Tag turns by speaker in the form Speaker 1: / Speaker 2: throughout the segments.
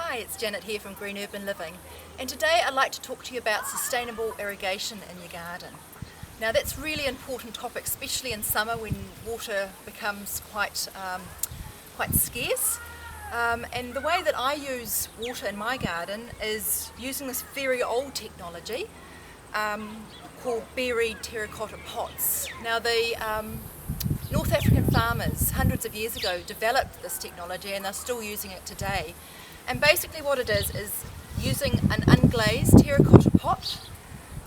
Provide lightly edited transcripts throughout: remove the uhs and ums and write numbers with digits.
Speaker 1: Hi, it's Janet here from Green Urban Living, and today I'd like to talk to you about sustainable irrigation in your garden. Now that's a really important topic, especially in summer when water becomes quite scarce. And the way that I use water in my garden is using this very old technology called buried terracotta pots. Now the North African farmers hundreds of years ago developed this technology and they're still using it today. And basically what it is using an unglazed terracotta pot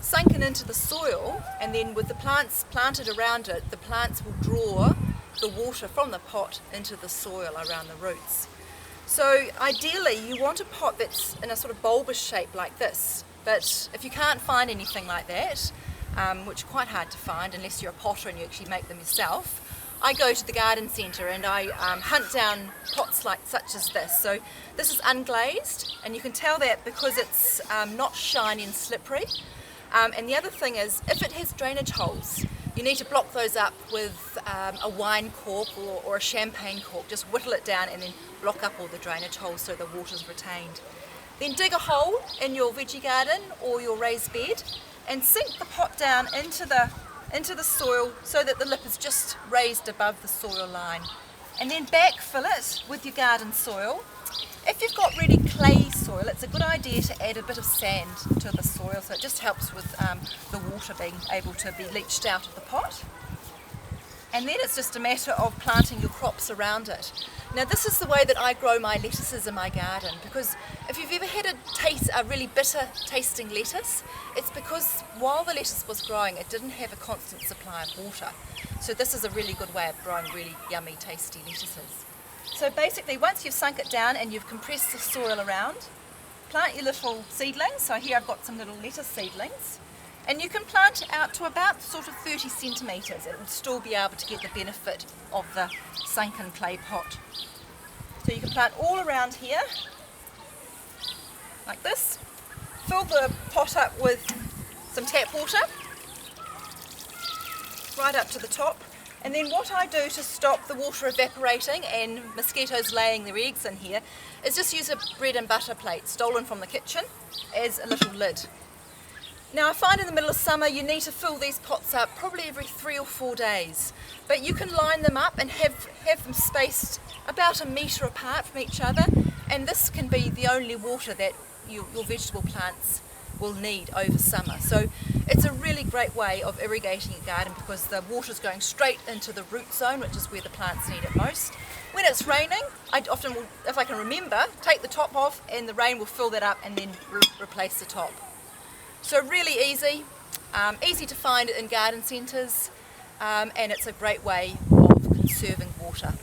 Speaker 1: sunken into the soil, and then with the plants planted around it, the plants will draw the water from the pot into the soil around the roots. So ideally you want a pot that's in a sort of bulbous shape like this, but if you can't find anything like that, which is quite hard to find unless you're a potter and you actually make them yourself, I go to the garden centre and I hunt down pots such as this. So this is unglazed, and you can tell that because it's not shiny and slippery. And the other thing is, if it has drainage holes, you need to block those up with a wine cork or a champagne cork. Just whittle it down and then block up all the drainage holes so the water's retained. Then dig a hole in your veggie garden or your raised bed and sink the pot down into the soil so that the lip is just raised above the soil line. And then backfill it with your garden soil. If you've got really clay soil, it's a good idea to add a bit of sand to the soil, so it just helps with the water being able to be leached out of the pot. And then it's just a matter of planting your crops around it. Now this is the way that I grow my lettuces in my garden, because if you've ever had a really bitter tasting lettuce, it's because while the lettuce was growing it didn't have a constant supply of water. So this is a really good way of growing really yummy tasty lettuces. So basically once you've sunk it down and you've compressed the soil around, plant your little seedlings. So here I've got some little lettuce seedlings. And you can plant it out to about sort of 30 centimetres. It will still be able to get the benefit of the sunken clay pot. So you can plant all around here, like this. Fill the pot up with some tap water, right up to the top. And then what I do to stop the water evaporating and mosquitoes laying their eggs in here is just use a bread and butter plate stolen from the kitchen as a little lid. Now I find in the middle of summer you need to fill these pots up probably every 3 or 4 days, but you can line them up and have them spaced about a metre apart from each other, and this can be the only water that your vegetable plants will need over summer. So it's a really great way of irrigating your garden because the water is going straight into the root zone, which is where the plants need it most. When it's raining, I often will, if I can remember, take the top off and the rain will fill that up and then replace the top. So really easy, easy to find in garden centres, and it's a great way of conserving water.